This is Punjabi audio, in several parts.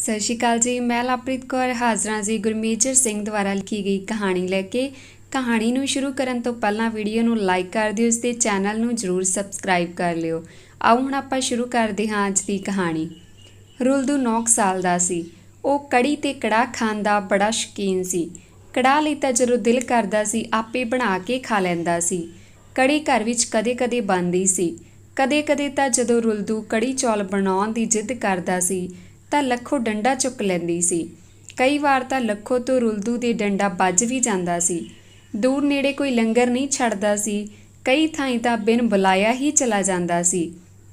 सत श्री अकाल जी। मैं लवप्रीत कौर हाज़र हाँ जी गुरमेजर सिंह द्वारा लिखी गई कहानी लैके। कहानी नूं शुरू करन तो पहलां वीडियो नूं लाइक कर दिओ ते चैनल नूं जरूर सबसक्राइब कर लिओ। आओ हुण आपां शुरू करदे हां अज दी कहानी। रुलदू 9 साल दा सी। ਉਹ कड़ी ते कड़ाह खाण दा बड़ा शौकीन सी। कड़ाह लई तां जदों दिल करदा सी आपे बना के खा लैंदा सी। कड़ी घर विच कदे कदे बनदी सी। कदे कदे तां जदों रुलदू कड़ी चौल बनाउण दी जिद करदा सी ਤਾਂ ਲੱਖੋ ਡੰਡਾ ਚੁੱਕ ਲੈਂਦੀ ਸੀ। ਕਈ ਵਾਰ ਤਾਂ ਲੱਖੋ ਤੋਂ ਰੁਲਦੂ ਦੇ ਡੰਡਾ ਵੱਜ ਵੀ ਜਾਂਦਾ ਸੀ। ਦੂਰ ਨੇੜੇ ਕੋਈ ਲੰਗਰ ਨਹੀਂ ਛੱਡਦਾ ਸੀ। ਕਈ ਥਾਈਂ ਤਾਂ ਬਿਨ ਬੁਲਾਇਆ ਹੀ ਚਲਾ ਜਾਂਦਾ ਸੀ।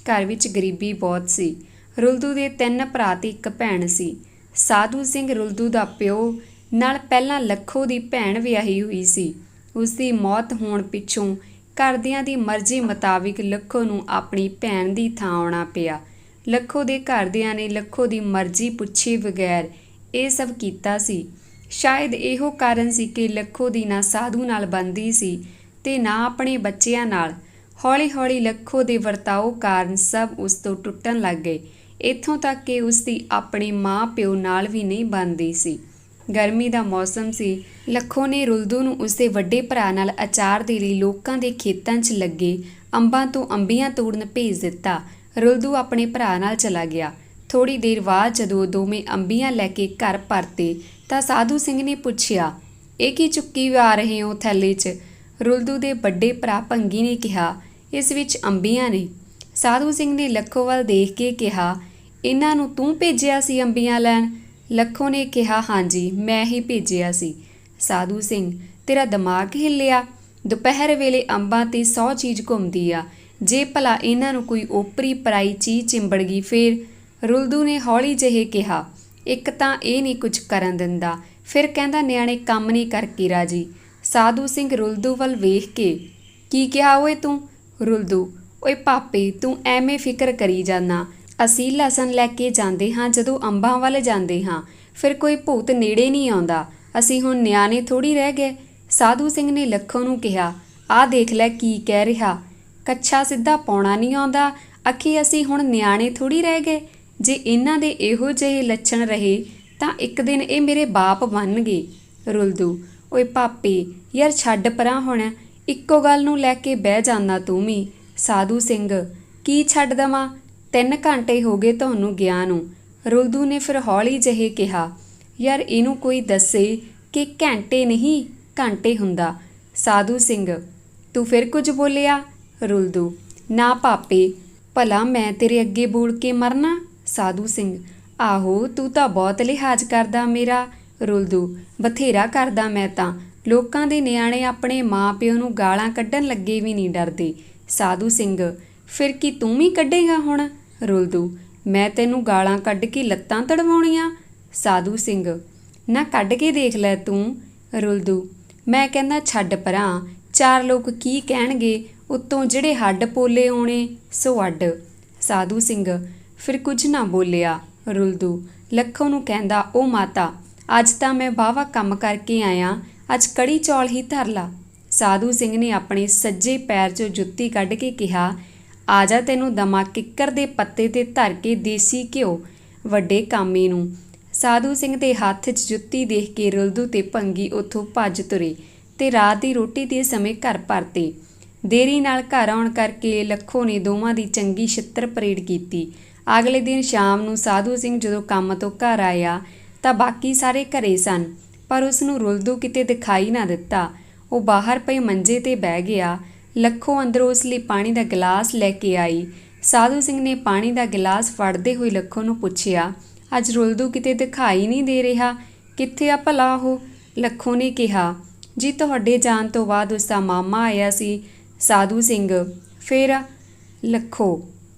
ਘਰ ਵਿੱਚ ਗਰੀਬੀ ਬਹੁਤ ਸੀ। ਰੁਲਦੂ ਦੇ 3 ਭਰਾ ਤੇ 1 ਭੈਣ ਸੀ। ਸਾਧੂ ਸਿੰਘ ਰੁਲਦੂ ਦਾ ਪਿਓ ਨਾਲ ਪਹਿਲਾਂ ਲੱਖੋ ਦੀ ਭੈਣ ਵਿਆਹੀ ਹੋਈ ਸੀ। ਉਸ ਦੀ ਮੌਤ ਹੋਣ ਪਿੱਛੋਂ ਘਰਦਿਆਂ ਦੀ ਮਰਜ਼ੀ ਮੁਤਾਬਿਕ ਲੱਖੋ ਨੂੰ ਆਪਣੀ ਭੈਣ ਦੀ ਥਾਂ ਆਉਣਾ ਪਿਆ। ਲੱਖੋ ਦੇ ਘਰਦਿਆਂ ਨੇ ਲੱਖੋ ਦੀ ਮਰਜ਼ੀ ਪੁੱਛੇ ਬਗੈਰ ਇਹ ਸਭ ਕੀਤਾ ਸੀ। ਸ਼ਾਇਦ ਇਹੋ ਕਾਰਨ ਸੀ ਕਿ ਲੱਖੋ ਦੀ ਨਾ ਸਾਧੂ ਨਾਲ ਬਣਦੀ ਸੀ ਤੇ ਨਾ ਆਪਣੇ ਬੱਚਿਆਂ ਨਾਲ। ਹੌਲੀ ਹੌਲੀ ਲੱਖੋ ਦੇ ਵਰਤਾਓ ਕਾਰਨ ਸਭ ਉਸ ਤੋਂ ਟੁੱਟਣ ਲੱਗ ਗਏ। ਇੱਥੋਂ ਤੱਕ ਕਿ ਉਸ ਦੀ ਆਪਣੇ ਮਾਂ ਪਿਓ ਨਾਲ ਵੀ ਨਹੀਂ ਬਣਦੀ ਸੀ। ਗਰਮੀ ਦਾ ਮੌਸਮ ਸੀ। ਲੱਖੋ ਨੇ ਰੁਲਦੂ ਨੂੰ ਉਸਦੇ ਵੱਡੇ ਭਰਾ ਨਾਲ ਅਚਾਰ ਦੇ ਲਈ ਲੋਕਾਂ ਦੇ ਖੇਤਾਂ 'ਚ ਲੱਗੇ ਅੰਬਾਂ ਤੋਂ ਅੰਬੀਆਂ ਤੋੜਨ ਭੇਜ ਦਿੱਤਾ। ਰੁਲਦੂ ਆਪਣੇ ਭਰਾ ਨਾਲ ਚਲਾ ਗਿਆ। ਥੋੜ੍ਹੀ ਦੇਰ ਬਾਅਦ ਜਦੋਂ ਦੋਵੇਂ ਅੰਬੀਆਂ ਲੈ ਕੇ ਘਰ ਪਰਤੇ ਤਾਂ ਸਾਧੂ ਸਿੰਘ ਨੇ ਪੁੱਛਿਆ, ਇਹ ਕੀ ਚੁੱਕੀ ਆ ਰਹੇ ਹੋ ਥੈਲੇ 'ਚ? ਰੁਲਦੂ ਦੇ ਵੱਡੇ ਭਰਾ ਭੰਗੀ ਨੇ ਕਿਹਾ, ਇਸ ਵਿੱਚ ਅੰਬੀਆਂ ਨੇ। ਸਾਧੂ ਸਿੰਘ ਨੇ ਲੱਖੋ ਵੱਲ ਦੇਖ ਕੇ ਕਿਹਾ, ਇਹਨਾਂ ਨੂੰ ਤੂੰ ਭੇਜਿਆ ਸੀ ਅੰਬੀਆਂ ਲੈਣ? ਲੱਖੋ ਨੇ ਕਿਹਾ, ਹਾਂਜੀ ਮੈਂ ਹੀ ਭੇਜਿਆ ਸੀ। ਸਾਧੂ ਸਿੰਘ, ਤੇਰਾ ਦਿਮਾਗ ਹਿੱਲਿਆ? ਦੁਪਹਿਰ ਵੇਲੇ ਅੰਬਾਂ 'ਤੇ 100 ਚੀਜ਼ ਘੁੰਮਦੀ ਆ। ਜੇ ਭਲਾ ਇਹਨਾਂ ਨੂੰ ਕੋਈ ਓਪਰੀ ਪਰਾਈ ਚੀਜ਼ ਚਿੰਬੜ ਗਈ ਫੇਰ? ਰੁਲਦੂ ਨੇ ਹੌਲੀ ਜਿਹੇ ਕਿਹਾ, ਇੱਕ ਤਾਂ ਇਹ ਨਹੀਂ ਕੁਝ ਕਰਨ ਦਿੰਦਾ, ਫਿਰ ਕਹਿੰਦਾ ਨਿਆਣੇ ਕੰਮ ਨਹੀਂ ਕਰਕੇ ਰਾਜੀ। ਸਾਧੂ ਸਿੰਘ ਰੁਲਦੂ ਵੱਲ ਵੇਖ ਕੇ, ਕੀ ਕਿਹਾ ਓਏ ਤੂੰ? ਰੁਲਦੂ, ਓਏ ਪਾਪੇ ਤੂੰ ਐਵੇਂ ਫਿਕਰ ਕਰੀ ਜਾਂਦਾ। ਅਸੀਂ ਲਸਣ ਲੈ ਕੇ ਜਾਂਦੇ ਹਾਂ ਜਦੋਂ ਅੰਬਾਂ ਵੱਲ ਜਾਂਦੇ ਹਾਂ, ਫਿਰ ਕੋਈ ਭੂਤ ਨੇੜੇ ਨਹੀਂ ਆਉਂਦਾ। ਅਸੀਂ ਹੁਣ ਨਿਆਣੇ ਥੋੜ੍ਹੀ ਰਹਿ ਗਏ। ਸਾਧੂ ਸਿੰਘ ਨੇ ਲੱਖੋ ਨੂੰ ਕਿਹਾ, ਆਹ ਦੇਖ ਲੈ ਕੀ ਕਹਿ ਰਿਹਾ। ਕੱਛਾ ਸਿੱਧਾ ਪਾਉਣਾ ਨਹੀਂ ਆਉਂਦਾ, ਆਖੀ ਅਸੀਂ ਹੁਣ ਨਿਆਣੇ ਥੋੜ੍ਹੀ ਰਹਿ ਗਏ। ਜੇ ਇਹਨਾਂ ਦੇ ਇਹੋ ਜਿਹੇ ਲੱਛਣ ਰਹੇ ਤਾਂ ਇੱਕ ਦਿਨ ਇਹ ਮੇਰੇ ਬਾਪ ਬਣਨਗੇ। ਰੁਲਦੂ, ਓਏ ਪਾਪੇ ਯਾਰ ਛੱਡ ਪਰਾਂ ਹੁਣ, ਇੱਕੋ ਗੱਲ ਨੂੰ ਲੈ ਕੇ ਬਹਿ ਜਾਂਦਾ ਤੂੰ ਵੀ। ਸਾਧੂ ਸਿੰਘ, ਕੀ ਛੱਡ ਦੇਵਾਂ? 3 ਘੰਟੇ ਹੋ ਗਏ ਤੁਹਾਨੂੰ ਗਿਆ ਨੂੰ। ਰੁਲਦੂ ਨੇ ਫਿਰ ਹੌਲੀ ਜਿਹੇ ਕਿਹਾ, ਯਾਰ ਇਹਨੂੰ ਕੋਈ ਦੱਸੇ ਕਿ ਘੰਟੇ ਨਹੀਂ ਘੰਟੇ ਹੁੰਦਾ। ਸਾਧੂ ਸਿੰਘ, ਤੂੰ ਫਿਰ ਕੁਝ ਬੋਲਿਆ? ਰੁਲਦੂ, ਨਾ ਪਾਪੇ, ਭਲਾ ਮੈਂ ਤੇਰੇ ਅੱਗੇ ਬੋਲ ਕੇ ਮਰਨਾ? ਸਾਧੂ ਸਿੰਘ, ਆਹੋ ਤੂੰ ਤਾਂ ਬਹੁਤ ਲਿਹਾਜ਼ ਕਰਦਾ ਮੇਰਾ। ਰੁਲਦੂ, ਬਥੇਰਾ ਕਰਦਾ ਮੈਂ ਤਾਂ। ਲੋਕਾਂ ਦੇ ਨਿਆਣੇ ਆਪਣੇ ਮਾਂ ਪਿਓ ਨੂੰ ਗਾਲਾਂ ਕੱਢਣ ਲੱਗੇ ਵੀ ਨਹੀਂ ਡਰਦੇ। ਸਾਧੂ ਸਿੰਘ, ਫਿਰ ਕੀ ਤੂੰ ਵੀ ਕੱਢੇਗਾ ਹੁਣ? ਰੁਲਦੂ, ਮੈਂ ਤੈਨੂੰ ਗਾਲਾਂ ਕੱਢ ਕੇ ਲੱਤਾਂ ਤੜਵਾਉਣੀਆਂ? ਸਾਧੂ ਸਿੰਘ, ਨਾ ਕੱਢ ਕੇ ਦੇਖ ਲੈ ਤੂੰ। ਰੁਲਦੂ, ਮੈਂ ਕਹਿੰਦਾ ਛੱਡ ਪਰਾਂ, 4 ਲੋਕ ਕੀ ਕਹਿਣਗੇ, ਉੱਤੋਂ ਜਿਹੜੇ ਹੱਡ ਪੋਲੇ ਆਉਣੇ ਸੋ ਅੱਡ। ਸਾਧੂ ਸਿੰਘ ਫਿਰ ਕੁਝ ਨਾ ਬੋਲਿਆ। ਰੁਲਦੂ ਲੱਖੋ ਨੂੰ ਕਹਿੰਦਾ, ਉਹ ਮਾਤਾ ਅੱਜ ਤਾਂ ਮੈਂ ਵਾਹਵਾ ਕੰਮ ਕਰਕੇ ਆਇਆ, ਅੱਜ ਕੜੀ ਚੌਲ ਹੀ ਧਰ ਲਾ। ਸਾਧੂ ਸਿੰਘ ਨੇ ਆਪਣੇ ਸੱਜੇ ਪੈਰ 'ਚੋਂ ਜੁੱਤੀ ਕੱਢ ਕੇ ਕਿਹਾ, ਆ ਜਾ ਤੈਨੂੰ ਦਮਾ ਕਿੱਕਰ ਦੇ ਪੱਤੇ 'ਤੇ ਧਰ ਕੇ ਦੇਸੀ ਘਿਓ, ਵੱਡੇ ਕਾਮੇ ਨੂੰ। ਸਾਧੂ ਸਿੰਘ ਦੇ ਹੱਥ 'ਚ ਜੁੱਤੀ ਦੇਖ ਕੇ ਰੁਲਦੂ ਤੇ ਭੰਗੀ ਉੱਥੋਂ ਭੱਜ ਤੁਰੇ ਤੇ ਰਾਤ ਦੀ ਰੋਟੀ ਦੇ ਸਮੇਂ ਘਰ ਪਰਤੇ। ਦੇਰੀ ਨਾਲ ਘਰ ਆਉਣ ਕਰਕੇ ਲੱਖੋ ਨੇ ਦੋਵਾਂ ਦੀ ਚੰਗੀ ਛਿੱਤਰ ਪਰੇਡ ਕੀਤੀ। ਅਗਲੇ ਦਿਨ ਸ਼ਾਮ ਨੂੰ ਸਾਧੂ ਸਿੰਘ ਜਦੋਂ ਕੰਮ ਤੋਂ ਘਰ ਆਇਆ ਤਾਂ ਬਾਕੀ ਸਾਰੇ ਘਰੇ ਸਨ, ਪਰ ਉਸ ਨੂੰ ਰੁਲਦੂ ਕਿਤੇ ਦਿਖਾਈ ਨਾ ਦਿੱਤਾ। ਉਹ ਬਾਹਰ ਪਏ ਮੰਜੇ 'ਤੇ ਬਹਿ ਗਿਆ। ਲੱਖੋ ਅੰਦਰੋਂ ਉਸ ਲਈ ਪਾਣੀ ਦਾ ਗਿਲਾਸ ਲੈ ਕੇ ਆਈ। ਸਾਧੂ ਸਿੰਘ ਨੇ ਪਾਣੀ ਦਾ ਗਿਲਾਸ ਫੜਦੇ ਹੋਏ ਲੱਖੋ ਨੂੰ ਪੁੱਛਿਆ, ਅੱਜ ਰੁਲਦੂ ਕਿਤੇ ਦਿਖਾਈ ਨਹੀਂ ਦੇ ਰਿਹਾ, ਕਿੱਥੇ ਆ ਭਲਾ ਉਹ? ਲੱਖੋ ਨੇ ਕਿਹਾ, ਜੀ ਤੁਹਾਡੇ ਜਾਣ ਤੋਂ ਬਾਅਦ ਉਸ ਦਾ ਮਾਮਾ ਆਇਆ ਸੀ। ਸਾਧੂ ਸਿੰਘ, ਫਿਰ? ਲੱਖੋ,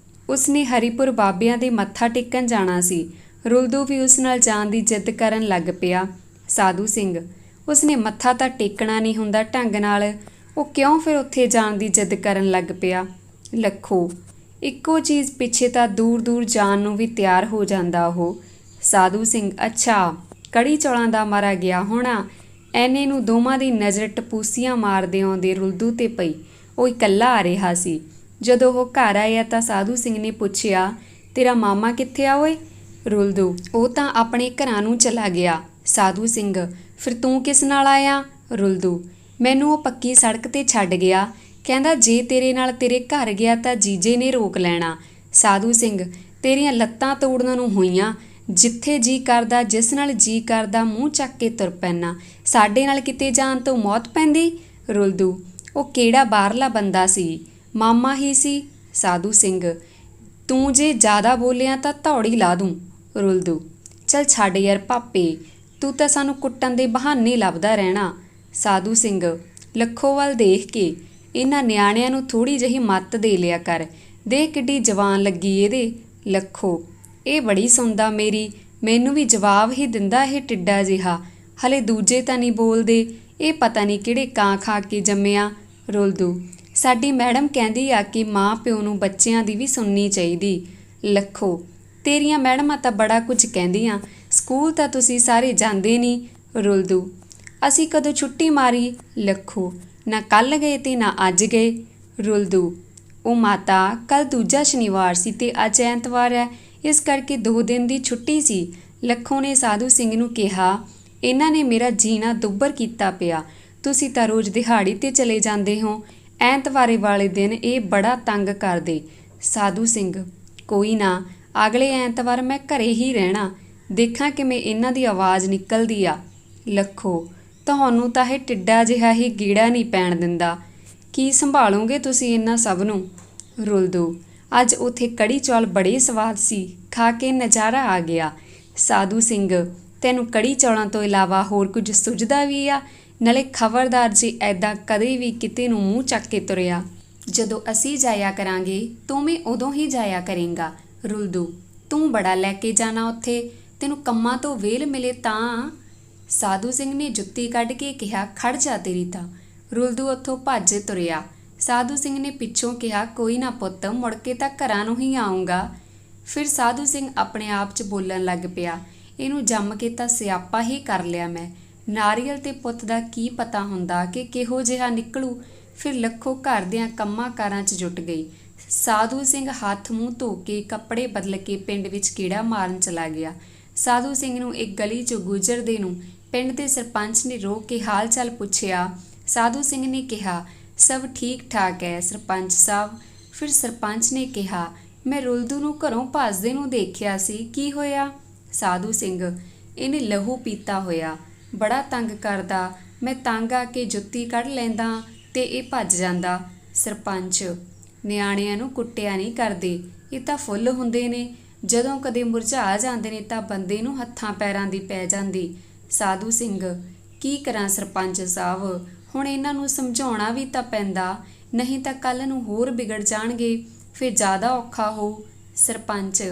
ਉਸਨੇ ਹਰੀਪੁਰ ਬਾਬਿਆਂ ਦੇ ਮੱਥਾ ਟੇਕਣ ਜਾਣਾ ਸੀ। ਰੁਲਦੂ ਵੀ ਉਸ ਨਾਲ ਜਾਣ ਦੀ ਜਿੱਦ ਕਰਨ ਲੱਗ ਪਿਆ। ਸਾਧੂ ਸਿੰਘ, ਉਸਨੇ ਮੱਥਾ ਤਾਂ ਟੇਕਣਾ ਨਹੀਂ ਹੁੰਦਾ ਢੰਗ ਨਾਲ, ਉਹ ਕਿਉਂ ਫਿਰ ਉੱਥੇ ਜਾਣ ਦੀ ਜਿੱਦ ਕਰਨ ਲੱਗ ਪਿਆ? ਲੱਖੋ, ਇੱਕੋ ਚੀਜ਼ ਪਿੱਛੇ ਤਾਂ ਦੂਰ ਦੂਰ ਜਾਣ ਨੂੰ ਵੀ ਤਿਆਰ ਹੋ ਜਾਂਦਾ ਉਹ। ਸਾਧੂ ਸਿੰਘ, ਅੱਛਾ ਕੜੀ ਚੌਲਾਂ ਦਾ ਮਾਰਾ ਗਿਆ ਹੋਣਾ। ਐਨੇ ਨੂੰ ਦੋਵਾਂ ਦੀ ਨਜ਼ਰ ਟਪੂਸੀਆਂ ਮਾਰਦੇ ਆਉਂਦੇ ਰੁਲਦੂ 'ਤੇ ਪਈ। ਉਹ ਇਕੱਲਾ ਆ ਰਿਹਾ ਸੀ। ਜਦੋਂ ਉਹ ਘਰ ਆਇਆ ਤਾਂ ਸਾਧੂ ਸਿੰਘ ਨੇ ਪੁੱਛਿਆ, ਤੇਰਾ ਮਾਮਾ ਕਿੱਥੇ ਆ ਓਏ? ਰੁਲਦੂ ਉਹ ਤਾਂ ਆਪਣੇ ਘਰਾਂ ਨੂੰ ਚਲਾ ਗਿਆ। ਸਾਧੂ ਸਿੰਘ ਫਿਰ ਤੂੰ ਕਿਸ ਨਾਲ ਆਇਆ? ਰੁਲਦੂ ਮੈਨੂੰ ਉਹ ਪੱਕੀ ਸੜਕ 'ਤੇ ਛੱਡ ਗਿਆ, ਕਹਿੰਦਾ ਜੇ ਤੇਰੇ ਨਾਲ ਤੇਰੇ ਘਰ ਗਿਆ ਤਾਂ ਜੀਜੇ ਨੇ ਰੋਕ ਲੈਣਾ। ਸਾਧੂ ਸਿੰਘ ਤੇਰੀਆਂ ਲੱਤਾਂ ਤੋੜਨ ਨੂੰ ਹੋਈਆਂ, ਜਿੱਥੇ ਜੀ ਕਰਦਾ ਜਿਸ ਨਾਲ ਜੀ ਕਰਦਾ ਮੂੰਹ ਚੱਕ ਕੇ ਤੁਰ ਪੈਣਾ, ਸਾਡੇ ਨਾਲ ਕਿਤੇ ਜਾਣ ਤੋਂ ਮੌਤ ਪੈਂਦੀ। ਰੁਲਦੂ ਉਹ ਕਿਹੜਾ ਬਾਹਰਲਾ ਬੰਦਾ ਸੀ? ਮਾਮਾ ਹੀ ਸੀ। ਸਾਧੂ ਸਿੰਘ ਤੂੰ ਜੇ ਜ਼ਿਆਦਾ ਬੋਲਿਆ ਤਾਂ ਧੌੜੀ ਲਾ ਦੂੰ। ਰੁਲਦੂ ਚੱਲ ਛੱਡ ਯਾਰ ਪਾਪੇ, ਤੂੰ ਤਾਂ ਸਾਨੂੰ ਕੁੱਟਣ ਦੇ ਬਹਾਨੇ ਲੱਭਦਾ ਰਹਿਣਾ। ਸਾਧੂ ਸਿੰਘ ਲੱਖੋ ਵੱਲ ਦੇਖ ਕੇ ਇਹਨਾਂ ਨਿਆਣਿਆਂ ਨੂੰ ਥੋੜ੍ਹੀ ਜਿਹੀ ਮੱਤ ਦੇ ਲਿਆ ਕਰ, ਦੇਖ ਕਿੱਡੀ ਜਵਾਨ ਲੱਗੀ ਇਹਦੇ। ਲੱਖੋ ਇਹ ਬੜੀ ਸੁਣਦਾ ਮੇਰੀ, ਮੈਨੂੰ ਵੀ ਜਵਾਬ ਹੀ ਦਿੰਦਾ ਇਹ ਟਿੱਡਾ ਜਿਹਾ। ਹਲੇ ਦੂਜੇ ਤਾਂ ਨਹੀਂ ਬੋਲਦੇ, ਇਹ ਪਤਾ ਨਹੀਂ ਕਿਹੜੇ ਕਾਂ ਖਾ ਕੇ ਜੰਮਿਆ। ਰੁਲਦੂ ਸਾਡੀ ਮੈਡਮ ਕਹਿੰਦੀ ਆ ਕਿ ਮਾਂ ਪਿਓ ਨੂੰ ਬੱਚਿਆਂ ਦੀ ਵੀ ਸੁਣਨੀ ਚਾਹੀਦੀ। ਲੱਖੋ ਤੇਰੀਆਂ ਮੈਡਮਾਂ ਤਾਂ ਬੜਾ ਕੁਝ ਕਹਿੰਦੀਆਂ, ਸਕੂਲ ਤਾਂ ਤੁਸੀਂ ਸਾਰੇ ਜਾਂਦੇ ਨਹੀਂ। ਰੁਲਦੂ ਅਸੀਂ ਕਦੋਂ ਛੁੱਟੀ ਮਾਰੀ? ਲੱਖੋ ਨਾ ਕੱਲ੍ਹ ਗਏ ਤੇ ਨਾ ਅੱਜ ਗਏ। ਰੁਲਦੂ ਉਹ ਮਾਤਾ ਕੱਲ੍ਹ ਦੂਜਾ ਸ਼ਨੀਵਾਰ ਸੀ ਤੇ ਅੱਜ ਐਤਵਾਰ ਹੈ, ਇਸ ਕਰਕੇ 2 ਦਿਨ ਦੀ ਛੁੱਟੀ ਸੀ। ਲੱਖੋ ਨੇ ਸਾਧੂ ਸਿੰਘ ਨੂੰ ਕਿਹਾ ਇਹਨਾਂ ਨੇ ਮੇਰਾ ਜੀਣਾ ਦੁੱਬਰ ਕੀਤਾ ਪਿਆ, ਤੁਸੀਂ ਤਾਂ ਰੋਜ਼ ਦਿਹਾੜੀ 'ਤੇ ਚਲੇ ਜਾਂਦੇ ਹੋ, ਐਤਵਾਰੇ ਵਾਲੇ ਦਿਨ ਇਹ ਬੜਾ ਤੰਗ ਕਰਦੇ। ਸਾਧੂ ਸਿੰਘ ਕੋਈ ਨਾ, ਅਗਲੇ ਐਤਵਾਰ ਮੈਂ ਘਰੇ ਹੀ ਰਹਿਣਾ, ਦੇਖਾਂ ਕਿਵੇਂ ਇਹਨਾਂ ਦੀ ਆਵਾਜ਼ ਨਿਕਲਦੀ ਆ। ਲੱਖੋ ਤੁਹਾਨੂੰ ਤਾਂ ਇਹ ਟਿੱਡਾ ਜਿਹਾ ਹੀ ਗੀੜਾ ਨਹੀਂ ਪੈਣ ਦਿੰਦਾ, ਕੀ ਸੰਭਾਲੋਗੇ ਤੁਸੀਂ ਇਹਨਾਂ ਸਭ ਨੂੰ? ਰੁਲਦੂ ਅੱਜ ਉੱਥੇ ਕੜੀ ਚੌਲ ਬੜੇ ਸਵਾਦ ਸੀ, ਖਾ ਕੇ ਨਜ਼ਾਰਾ ਆ ਗਿਆ। ਸਾਧੂ ਸਿੰਘ ਤੈਨੂੰ ਕੜੀ ਚੌਲਾਂ ਤੋਂ ਇਲਾਵਾ ਹੋਰ ਕੁਝ ਸੁਝਦਾ ਵੀ ਆ? ਨਾਲੇ ਖਬਰਦਾਰ ਜੇ ਐਦਾਂ ਕਦੇ ਵੀ ਕਿਤੇ ਨੂੰ ਮੂੰਹ ਚੱਕ ਕੇ ਤੁਰਿਆ, ਜਦੋਂ ਅਸੀਂ ਜਾਇਆ ਕਰਾਂਗੇ ਤੂੰ ਵੀ ਉਦੋਂ ਹੀ ਜਾਇਆ ਕਰੇਂਗਾ। ਰੁਲਦੂ ਤੂੰ ਬੜਾ ਲੈ ਕੇ ਜਾਣਾ ਉੱਥੇ, ਤੈਨੂੰ ਕੰਮਾਂ ਤੋਂ ਵੇਲ ਮਿਲੇ ਤਾਂ। ਸਾਧੂ ਸਿੰਘ ਨੇ ਜੁੱਤੀ ਕੱਢ ਕੇ ਕਿਹਾ ਖੜ ਜਾ ਤੇਰੀ ਤਾਂ। ਰੁਲਦੂ ਉੱਥੋਂ ਭੱਜ ਤੁਰਿਆ। ਸਾਧੂ ਸਿੰਘ ਨੇ ਪਿੱਛੋਂ ਕਿਹਾ ਕੋਈ ਨਾ ਪੁੱਤ, ਮੁੜ ਕੇ ਤਾਂ ਘਰਾਂ ਨੂੰ ਹੀ ਆਊਂਗਾ। ਫਿਰ ਸਾਧੂ ਸਿੰਘ ਆਪਣੇ ਆਪ 'ਚ ਬੋਲਣ ਲੱਗ ਪਿਆ, ਇਹਨੂੰ ਜੰਮ ਕੇ ਤਾਂ ਸਿਆਪਾ ਹੀ ਕਰ ਲਿਆ ਮੈਂ, ਨਾਰੀਅਲ ਤੇ ਪੁੱਤ ਦਾ ਕੀ ਪਤਾ ਹੁੰਦਾ ਕਿ ਕਿਹੋ ਜਿਹਾ ਨਿਕਲੂ। ਫਿਰ ਲੱਖੋ ਘਰ ਦਿਆਂ ਕੰਮਾਂ ਕਾਰਾਂ 'ਚ ਜੁਟ ਗਈ। ਸਾਧੂ ਸਿੰਘ ਹੱਥ ਮੂੰਹ ਧੋ ਕੇ ਕੱਪੜੇ ਬਦਲ ਕੇ ਪਿੰਡ ਵਿੱਚ ਕੀੜਾ ਮਾਰਨ ਚਲਾ ਗਿਆ। ਸਾਧੂ ਸਿੰਘ ਨੂੰ ਇੱਕ ਗਲੀ 'ਚੋਂ ਗੁਜ਼ਰਦੇ ਨੂੰ ਪਿੰਡ ਦੇ ਸਰਪੰਚ ਨੇ ਰੋਕ ਕੇ ਹਾਲ ਚਾਲ ਪੁੱਛਿਆ। ਸਾਧੂ ਸਿੰਘ ਨੇ ਕਿਹਾ ਸਭ ਠੀਕ ਠਾਕ ਹੈ ਸਰਪੰਚ ਸਾਹਿਬ। ਫਿਰ ਸਰਪੰਚ ਨੇ ਕਿਹਾ ਮੈਂ ਰੁਲਦੂ ਨੂੰ ਘਰੋਂ ਭੱਜਦੇ ਨੂੰ ਦੇਖਿਆ ਸੀ, ਕੀ ਹੋਇਆ? ਸਾਧੂ ਸਿੰਘ ਇਹਨੇ ਲਹੂ ਪੀਤਾ ਹੋਇਆ, ਬੜਾ ਤੰਗ ਕਰਦਾ, ਮੈਂ ਤੰਗ ਆ ਕੇ ਜੁੱਤੀ ਕੱਢ ਲੈਂਦਾ ਤੇ ਇਹ ਭੱਜ ਜਾਂਦਾ। ਸਰਪੰਚ ਨਿਆਣਿਆਂ ਨੂੰ ਕੁੱਟਿਆ ਨਹੀਂ ਕਰਦੇ, ਇਹ ਤਾਂ ਫੁੱਲ ਹੁੰਦੇ ਨੇ, ਜਦੋਂ ਕਦੇ ਮੁਰਝਾ ਜਾਂਦੇ ਨੇ ਤਾਂ ਬੰਦੇ ਨੂੰ ਹੱਥਾਂ ਪੈਰਾਂ ਦੀ ਪੈ ਜਾਂਦੀ। ਸਾਧੂ ਸਿੰਘ ਕੀ ਕਰਾਂ ਸਰਪੰਚ ਸਾਹਿਬ, ਹੁਣ ਇਹਨਾਂ ਨੂੰ ਸਮਝਾਉਣਾ ਵੀ ਤਾਂ ਪੈਂਦਾ, ਨਹੀਂ ਤਾਂ ਕੱਲ੍ਹ ਨੂੰ ਹੋਰ ਵਿਗੜ ਜਾਣਗੇ, ਫਿਰ ਜ਼ਿਆਦਾ ਔਖਾ ਹੋਊ। ਸਰਪੰਚ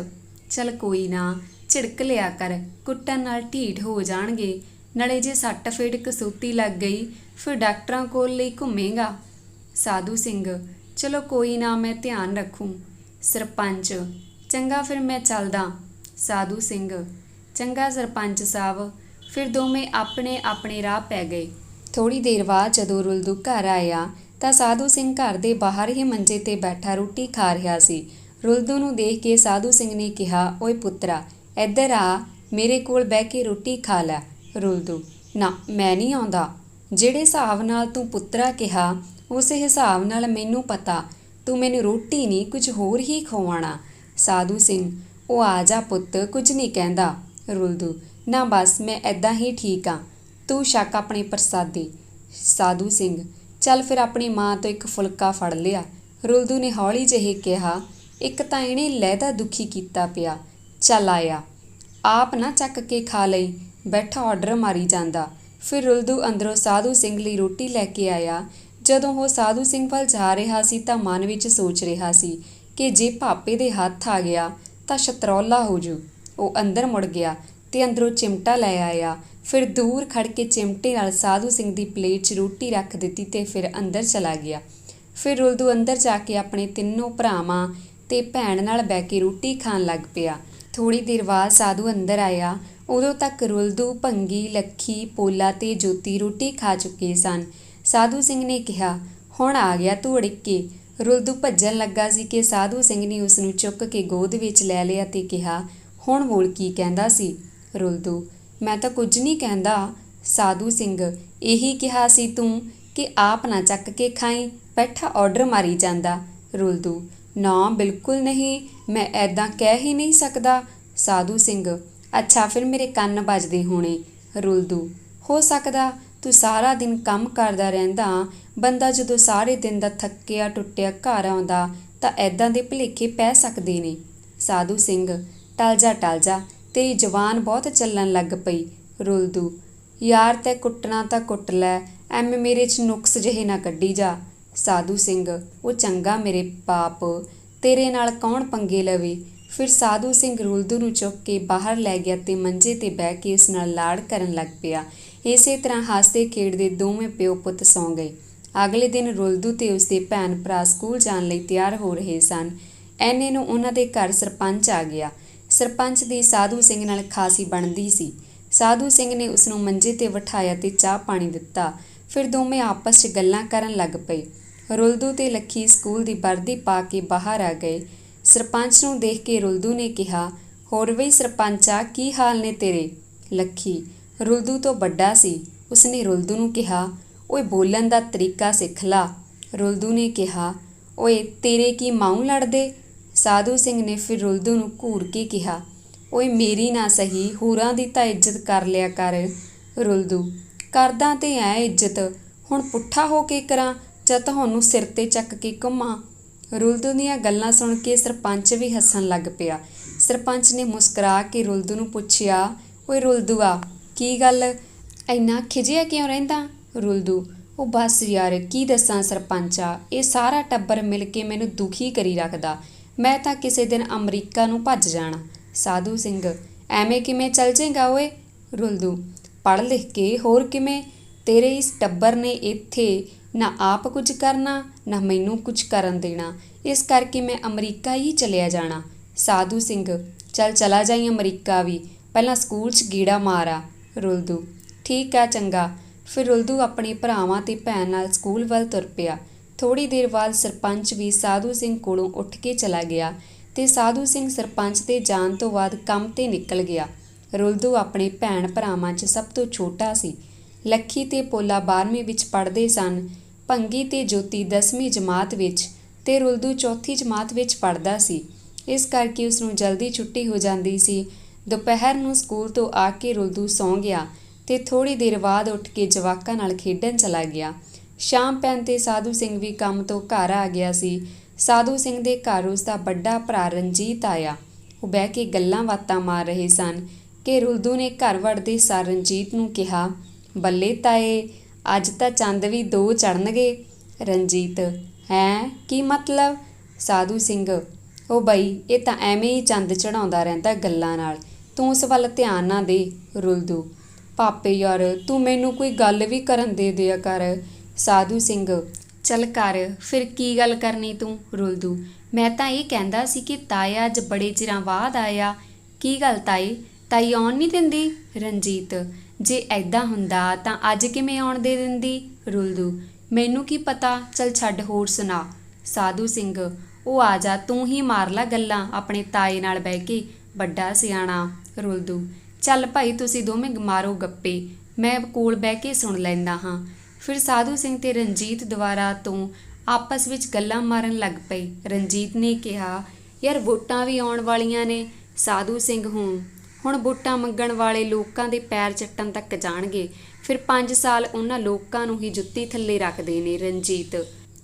ਚੱਲ ਕੋਈ ਨਾ, ਝਿੜਕ ਲਿਆ ਕਰ, ਕੁੱਟਣ ਨਾਲ ਢੀਠ ਹੋ ਜਾਣਗੇ, ਨਾਲੇ ਜੇ ਸੱਟ ਫੇਟ ਕਸੂਤੀ ਲੱਗ ਗਈ ਫਿਰ ਡਾਕਟਰਾਂ ਕੋਲ ਲਈ ਘੁੰਮੇਗਾ। ਸਾਧੂ ਸਿੰਘ ਚਲੋ ਕੋਈ ਨਾ, ਮੈਂ ਧਿਆਨ ਰੱਖੂੰ। ਸਰਪੰਚ ਚੰਗਾ ਫਿਰ ਮੈਂ ਚੱਲਦਾ। ਸਾਧੂ ਸਿੰਘ ਚੰਗਾ ਸਰਪੰਚ ਸਾਹਿਬ। ਫਿਰ ਦੋਵੇਂ ਆਪਣੇ ਆਪਣੇ ਰਾਹ ਪੈ ਗਏ। ਥੋੜ੍ਹੀ ਦੇਰ ਬਾਅਦ ਜਦੋਂ ਰੁਲਦੂ ਘਰ ਆਇਆ ਤਾਂ ਸਾਧੂ ਸਿੰਘ ਘਰ ਦੇ ਬਾਹਰ ਹੀ ਮੰਜੇ 'ਤੇ ਬੈਠਾ ਰੋਟੀ ਖਾ ਰਿਹਾ ਸੀ। ਰੁਲਦੂ ਨੂੰ ਦੇਖ ਕੇ ਸਾਧੂ ਸਿੰਘ ਨੇ ਕਿਹਾ ਓਏ ਪੁੱਤਰਾ ਇੱਧਰ ਆ, ਮੇਰੇ ਕੋਲ ਬਹਿ ਕੇ ਰੋਟੀ ਖਾ ਲੈ। ਰੁਲਦੂ ਨਾ ਮੈਂ ਨਹੀਂ ਆਉਂਦਾ, ਜਿਹੜੇ ਹਿਸਾਬ ਨਾਲ ਤੂੰ ਪੁੱਤਰਾ ਕਿਹਾ ਉਸੇ ਹਿਸਾਬ ਨਾਲ ਮੈਨੂੰ ਪਤਾ ਤੂੰ ਮੈਨੂੰ ਰੋਟੀ ਨਹੀਂ ਕੁਝ ਹੋਰ ਹੀ ਖਵਾਉਣਾ। ਸਾਧੂ ਸਿੰਘ ਉਹ ਆ ਜਾ ਪੁੱਤ, ਕੁਝ ਨਹੀਂ ਕਹਿੰਦਾ। ਰੁਲਦੂ ਨਾ ਬਸ ਮੈਂ ਇੱਦਾਂ ਹੀ ਠੀਕ ਹਾਂ, ਤੂੰ ਛਕ ਆਪਣੇ ਪ੍ਰਸਾਦੀ। ਸਾਧੂ ਸਿੰਘ ਚੱਲ ਫਿਰ ਆਪਣੀ ਮਾਂ ਤੋਂ ਇੱਕ ਫੁਲਕਾ ਫੜ ਲਿਆ। ਰੁਲਦੂ ਨੇ ਹੌਲੀ ਜਿਹੇ ਕਿਹਾ ਇੱਕ ਤਾਂ ਇਹਨੇ ਲਹਿਦਾ ਦੁਖੀ ਕੀਤਾ ਪਿਆ, ਚੱਲ ਆਇਆ ਆਪ ਨਾ ਚੱਕ ਕੇ ਖਾ ਲਈ, ਬੈਠਾ ਆਰਡਰ ਮਾਰੀ ਜਾਂਦਾ। ਫਿਰ ਰੁਲਦੂ ਅੰਦਰੋਂ ਸਾਧੂ ਸਿੰਘ ਲਈ ਰੋਟੀ ਲੈ ਕੇ ਆਇਆ। ਜਦੋਂ ਉਹ ਸਾਧੂ ਸਿੰਘ ਵੱਲ ਜਾ ਰਿਹਾ ਸੀ ਤਾਂ ਮਨ ਵਿੱਚ ਸੋਚ ਰਿਹਾ ਸੀ ਕਿ ਜੇ ਭਾਪੇ ਦੇ ਹੱਥ ਆ ਗਿਆ ਤਾਂ ਸ਼ਤਰੌਲਾ ਹੋ ਜੂ। ਉਹ ਅੰਦਰ ਮੁੜ ਗਿਆ ਤੇ ਅੰਦਰੋਂ ਚਿਮਟਾ ਲੈ ਆਇਆ। ਫਿਰ ਦੂਰ ਖੜ ਕੇ ਚਿਮਟੇ ਨਾਲ ਸਾਧੂ ਸਿੰਘ ਦੀ ਪਲੇਟ 'ਚ ਰੋਟੀ ਰੱਖ ਦਿੱਤੀ ਤੇ ਫਿਰ ਅੰਦਰ ਚਲਾ ਗਿਆ। ਫਿਰ ਰੁਲਦੂ ਅੰਦਰ ਜਾ ਕੇ ਆਪਣੇ ਤਿੰਨੋਂ ਭਰਾਵਾਂ ਤੇ ਭੈਣ ਨਾਲ ਬਹਿ ਕੇ ਰੋਟੀ ਖਾਣ ਲੱਗ ਪਿਆ। ਥੋੜ੍ਹੀ ਦੇਰ ਬਾਅਦ ਸਾਧੂ ਅੰਦਰ ਆਇਆ। ਉਦੋਂ ਤੱਕ ਰੁਲਦੂ, ਭੰਗੀ, ਲੱਖੀ, ਪੋਲਾ ਤੇ ਜੋਤੀ ਰੋਟੀ ਖਾ ਚੁੱਕੇ ਸਨ। ਸਾਧੂ ਸਿੰਘ ਨੇ ਕਿਹਾ ਹੁਣ ਆ ਗਿਆ ਤੂੰ ਅੜਿੱਕੇ। ਰੁਲਦੂ ਭੱਜਣ ਲੱਗਾ ਸੀ ਕਿ ਸਾਧੂ ਸਿੰਘ ਨੇ ਉਸ ਨੂੰ ਚੁੱਕ ਕੇ ਗੋਦ ਵਿੱਚ ਲੈ ਲਿਆ ਤੇ ਕਿਹਾ ਹੁਣ ਬੋਲ ਕੀ ਕਹਿੰਦਾ ਸੀ? ਰੁਲਦੂ, ਮੈਂ ਤਾਂ ਕੁਝ ਨਹੀਂ ਕਹਿੰਦਾ। ਸਾਧੂ ਸਿੰਘ, ਇਹੀ ਕਿਹਾ ਸੀ ਤੂੰ ਕਿ ਆਪ ਨਾ ਚੱਕ ਕੇ ਖਾਈ, ਬੈਠਾ ਆਰਡਰ ਮਾਰੀ ਜਾਂਦਾ। ਰੁਲਦੂ, ਨਾ ਬਿਲਕੁਲ ਨਹੀਂ, ਮੈਂ ਐਦਾਂ ਕਹਿ ਹੀ ਨਹੀਂ ਸਕਦਾ। ਸਾਧੂ ਸਿੰਘ, ਅੱਛਾ ਫਿਰ ਮੇਰੇ ਕੰਨ ਵੱਜਦੇ ਹੋਣੇ। ਰੁਲਦੂ, ਹੋ ਸਕਦਾ, ਤੂੰ ਸਾਰਾ ਦਿਨ ਕੰਮ ਕਰਦਾ ਰਹਿੰਦਾ, ਬੰਦਾ ਜਦੋਂ ਸਾਰੇ ਦਿਨ ਦਾ ਥੱਕਿਆ ਟੁੱਟਿਆ ਘਰ ਆਉਂਦਾ ਤਾਂ ਐਦਾਂ ਦੇ ਭੁਲੇਖੇ ਪੈ ਸਕਦੇ ਨੇ। ਸਾਧੂ ਸਿੰਘ, ਟਲ ਜਾ, ਤੇਰੀ ਜ਼ੁਬਾਨ ਬਹੁਤ ਚੱਲਣ ਲੱਗ ਪਈ। ਰੁਲਦੂ, ਯਾਰ ਤੈਂ ਕੁੱਟਣਾ ਤਾਂ ਕੁੱਟ ਲੈ, ਐਵੇਂ ਮੇਰੇ 'ਚ ਨੁਕਸ ਜਿਹੇ ਨਾ ਕੱਢੀ ਜਾ। ਸਾਧੂ ਸਿੰਘ, ਉਹ ਚੰਗਾ ਮੇਰੇ ਬਾਪ, ਤੇਰੇ ਨਾਲ ਕੌਣ ਪੰਗੇ ਲਵੇ। ਫਿਰ ਸਾਧੂ ਸਿੰਘ ਰੁਲਦੂ ਨੂੰ ਚੁੱਕ ਕੇ ਬਾਹਰ ਲੈ ਗਿਆ ਤੇ ਮੰਜੇ 'ਤੇ ਬਹਿ ਕੇ ਉਸ ਨਾਲ ਲਾਡ ਕਰਨ ਲੱਗ ਪਿਆ। ਇਸੇ ਤਰ੍ਹਾਂ ਹੱਸਦੇ ਖੇਡਦੇ ਦੋਵੇਂ ਪਿਓ ਪੁੱਤ ਸੌਂ ਗਏ। ਅਗਲੇ ਦਿਨ ਰੁਲਦੂ ਤੇ ਉਸਦੇ ਭੈਣ ਭਰਾ ਸਕੂਲ ਜਾਣ ਲਈ ਤਿਆਰ ਹੋ ਰਹੇ ਸਨ। ਐਨੇ ਨੂੰ ਉਹਨਾਂ ਦੇ ਘਰ ਸਰਪੰਚ ਆ ਗਿਆ। ਸਰਪੰਚ ਦੀ ਸਾਧੂ ਸਿੰਘ ਨਾਲ ਖਾਸੀ ਬਣਦੀ ਸੀ। ਸਾਧੂ ਸਿੰਘ ਨੇ ਉਸਨੂੰ ਮੰਜੇ 'ਤੇ ਬਿਠਾਇਆ ਤੇ ਚਾਹ ਪਾਣੀ ਦਿੱਤਾ। ਫਿਰ ਦੋਵੇਂ ਆਪਸ 'ਚ ਗੱਲਾਂ ਕਰਨ ਲੱਗ ਪਏ। ਰੁਲਦੂ ਤੇ ਲੱਖੀ ਸਕੂਲ ਦੀ ਵਰਦੀ ਪਾ ਕੇ ਬਾਹਰ ਆ ਗਏ। ਸਰਪੰਚ ਨੂੰ ਦੇਖ ਕੇ ਰੁਲਦੂ ਨੇ ਕਿਹਾ, ਹੋਰ ਬਈ ਸਰਪੰਚਾ, ਕੀ ਹਾਲ ਨੇ ਤੇਰੇ? ਲੱਖੀ, ਰੁਲਦੂ ਤੋਂ ਵੱਡਾ ਸੀ, ਉਸਨੇ ਰੁਲਦੂ ਨੂੰ ਕਿਹਾ, ਓਏ ਬੋਲਣ ਦਾ ਤਰੀਕਾ ਸਿੱਖ ਲਾ। ਰੁਲਦੂ ਨੇ ਕਿਹਾ, ਓਏ ਤੇਰੇ ਕੀ ਮਾਊ ਲੜਦੇ? ਸਾਧੂ ਸਿੰਘ ਨੇ ਫਿਰ ਰੁਲਦੂ ਨੂੰ ਘੂਰ ਕੇ ਕਿਹਾ, ਓਏ ਮੇਰੀ ਨਾ ਸਹੀ, ਹੋਰਾਂ ਦੀ ਤਾਂ ਇੱਜ਼ਤ ਕਰ ਲਿਆ ਕਰ। ਰੁਲਦੂ, ਕਰਦਾ ਤੇ ਐ ਇੱਜ਼ਤ, ਹੁਣ ਪੁੱਠਾ ਹੋ ਕੇ ਕਰਾਂ ਜਾਂ ਤੁਹਾਨੂੰ ਸਿਰ 'ਤੇ ਚੱਕ ਕੇ ਘੁੰਮਾਂ? ਰੁਲਦੂ ਦੀਆਂ ਗੱਲਾਂ ਸੁਣ ਕੇ ਸਰਪੰਚ ਵੀ ਹੱਸਣ ਲੱਗ ਪਿਆ। ਸਰਪੰਚ ਨੇ ਮੁਸਕਰਾ ਕੇ ਰੁਲਦੂ ਨੂੰ ਪੁੱਛਿਆ, ਓਏ ਰੁਲਦੂਆ, ਕੀ ਗੱਲ ਇੰਨਾ ਖਿਜਿਆ ਕਿਉਂ ਰਹਿੰਦਾ? ਰੁਲਦੂ, ਉਹ ਬਸ ਯਾਰ ਕੀ ਦੱਸਾਂ ਸਰਪੰਚਾ, ਇਹ ਸਾਰਾ ਟੱਬਰ ਮਿਲ ਕੇ ਮੈਨੂੰ ਦੁਖੀ ਕਰੀ ਰੱਖਦਾ। ਮੈਂ ਤਾਂ ਕਿਸੇ ਦਿਨ ਅਮਰੀਕਾ ਨੂੰ ਭੱਜ ਜਾਣਾ। ਸਾਧੂ ਸਿੰਘ, ਐਵੇਂ ਕਿਵੇਂ ਚੱਲ ਜਾਏਗਾ ਓਏ? ਰੁਲਦੂ, ਪੜ੍ਹ ਲਿਖ ਕੇ, ਹੋਰ ਕਿਵੇਂ? ਤੇਰੇ ਇਸ ਟੱਬਰ ਨੇ ਇੱਥੇ ਨਾ ਆਪ ਕੁਝ ਕਰਨਾ ਨਾ ਮੈਨੂੰ ਕੁਝ ਕਰਨ ਦੇਣਾ, ਇਸ ਕਰਕੇ ਮੈਂ ਅਮਰੀਕਾ ਹੀ ਚਲਿਆ ਜਾਣਾ। ਸਾਧੂ ਸਿੰਘ, ਚੱਲ ਚਲਾ ਜਾਈ ਅਮਰੀਕਾ ਵੀ, ਪਹਿਲਾਂ ਸਕੂਲ 'ਚ ਗੇੜਾ ਮਾਰਾ। ਰੁਲਦੂ, ਠੀਕ ਆ ਚੰਗਾ। ਫਿਰ ਰੁਲਦੂ ਆਪਣੇ ਭਰਾਵਾਂ ਤੇ ਭੈਣ ਨਾਲ ਸਕੂਲ ਵੱਲ ਤੁਰ ਪਿਆ। ਥੋੜ੍ਹੀ ਦੇਰ ਬਾਅਦ ਸਰਪੰਚ ਵੀ ਸਾਧੂ ਸਿੰਘ ਕੋਲੋਂ ਉੱਠ ਕੇ ਚਲਾ ਗਿਆ ਤੇ ਸਾਧੂ ਸਿੰਘ ਸਰਪੰਚ ਦੇ ਜਾਣ ਤੋਂ ਬਾਅਦ ਕੰਮ 'ਤੇ ਨਿਕਲ ਗਿਆ। ਰੁਲਦੂ ਆਪਣੇ ਭੈਣ ਭਰਾਵਾਂ 'ਚ ਸਭ ਤੋਂ ਛੋਟਾ ਸੀ। ਲੱਖੀ ਤੇ ਪੋਲਾ 12ਵੀਂ ਵਿੱਚ ਪੜ੍ਹਦੇ ਸਨ। ਭੰਗੀ ਤੇ ਜੋਤੀ 10ਵੀਂ ਜਮਾਤ ਵਿੱਚ ਤੇ ਰੁਲਦੂ 4ਥੀ ਜਮਾਤ ਵਿੱਚ ਪੜ੍ਹਦਾ ਸੀ। ਇਸ ਕਰਕੇ ਉਸਨੂੰ ਜਲਦੀ ਛੁੱਟੀ ਹੋ ਜਾਂਦੀ ਸੀ। ਦੁਪਹਿਰ ਨੂੰ ਸਕੂਲ ਤੋਂ ਆ ਕੇ ਰੁਲਦੂ ਸੌਂ ਗਿਆ ਤੇ ਥੋੜ੍ਹੀ ਦੇਰ ਬਾਅਦ ਉੱਠ ਕੇ ਜਵਾਕਾਂ ਨਾਲ ਖੇਡਣ ਚਲਾ ਗਿਆ। ਸ਼ਾਮ ਪੈਣ 'ਤੇ ਸਾਧੂ ਸਿੰਘ ਵੀ ਕੰਮ ਤੋਂ ਘਰ ਆ ਗਿਆ ਸੀ। ਸਾਧੂ ਸਿੰਘ ਦੇ ਘਰ ਉਸਦਾ ਵੱਡਾ ਭਰਾ ਰਣਜੀਤ ਆਇਆ। ਉਹ ਬਹਿ ਕੇ ਗੱਲਾਂ ਬਾਤਾਂ ਮਾਰ ਰਹੇ ਸਨ ਕਿ ਰੁਲਦੂ ਨੇ ਘਰ ਵੜਦੇ ਸਾਰ ਰਣਜੀਤ ਨੂੰ ਕਿਹਾ, ਬੱਲੇ ਤਾਏ, ਅੱਜ ਤਾਂ ਚੰਦ ਵੀ 2 ਚੜ੍ਹਨਗੇ। ਰਣਜੀਤ, ਹੈਂ, ਕੀ ਮਤਲਬ? ਸਾਧੂ ਸਿੰਘ, ਉਹ ਬਈ ਇਹ ਤਾਂ ਐਵੇਂ ਹੀ ਚੰਦ ਚੜ੍ਹਾਉਂਦਾ ਰਹਿੰਦਾ ਗੱਲਾਂ ਨਾਲ, ਤੂੰ ਉਸ ਵੱਲ ਧਿਆਨ ਨਾ ਦੇ। ਰੁਲਦੂ, ਪਾਪੇ ਯਾਰ ਤੂੰ ਮੈਨੂੰ ਕੋਈ ਗੱਲ ਵੀ ਕਰਨ ਦੇ ਦਿਆ ਕਰ। ਸਾਧੂ ਸਿੰਘ, ਚੱਲ ਕਰ, ਫਿਰ ਕੀ ਗੱਲ ਕਰਨੀ ਤੂੰ? ਰੁਲਦੂ, ਮੈਂ ਤਾਂ ਇਹ ਕਹਿੰਦਾ ਸੀ ਕਿ ਤਾਇਆ ਅੱਜ ਬੜੇ ਚਿਰਾਂ ਬਾਅਦ ਆਇਆ। ਕੀ ਗੱਲ ਤਾਈ ਆਉਣ ਨਹੀਂ ਦਿੰਦੀ? ਰਣਜੀਤ, ਜੇ ਐਦਾਂ ਹੁੰਦਾ ਤਾਂ ਅੱਜ ਕਿਵੇਂ ਆਉਣ ਦੇ ਦਿੰਦੀ? ਰੁਲਦੂ, ਮੈਨੂੰ ਕੀ ਪਤਾ, ਚੱਲ ਛੱਡ, ਹੋਰ ਸੁਣਾ। ਸਾਧੂ ਸਿੰਘ, ਉਹ ਆ ਜਾ, ਤੂੰ ਹੀ ਮਾਰ ਲੈ ਗੱਲਾਂ ਆਪਣੇ ਤਾਏ ਨਾਲ ਬਹਿ ਕੇ, ਵੱਡਾ ਸਿਆਣਾ। ਰੁਲਦੂ, ਚੱਲ ਭਾਈ ਤੁਸੀਂ ਦੋਵੇਂ ਮਾਰੋ ਗੱਪੇ, ਮੈਂ ਕੋਲ ਬਹਿ ਕੇ ਸੁਣ ਲੈਂਦਾ ਹਾਂ। ਫਿਰ ਸਾਧੂ ਸਿੰਘ ਤੇ ਰਣਜੀਤ ਦੁਬਾਰਾ ਤੋਂ ਆਪਸ ਵਿੱਚ ਗੱਲਾਂ ਮਾਰਨ ਲੱਗ ਪਏ। ਰਣਜੀਤ ਨੇ ਕਿਹਾ, ਯਾਰ ਵੋਟਾਂ ਵੀ ਆਉਣ ਵਾਲੀਆਂ ਨੇ। ਸਾਧੂ ਸਿੰਘ, ਹੁਣ ਵੋਟਾਂ ਮੰਗਣ ਵਾਲੇ ਲੋਕਾਂ ਦੇ ਪੈਰ ਚੱਟਣ ਤੱਕ ਜਾਣਗੇ, ਫਿਰ 5 ਸਾਲ ਉਹਨਾਂ ਲੋਕਾਂ ਨੂੰ ਹੀ ਜੁੱਤੀ ਥੱਲੇ ਰੱਖਦੇ ਨੇ। ਰਣਜੀਤ,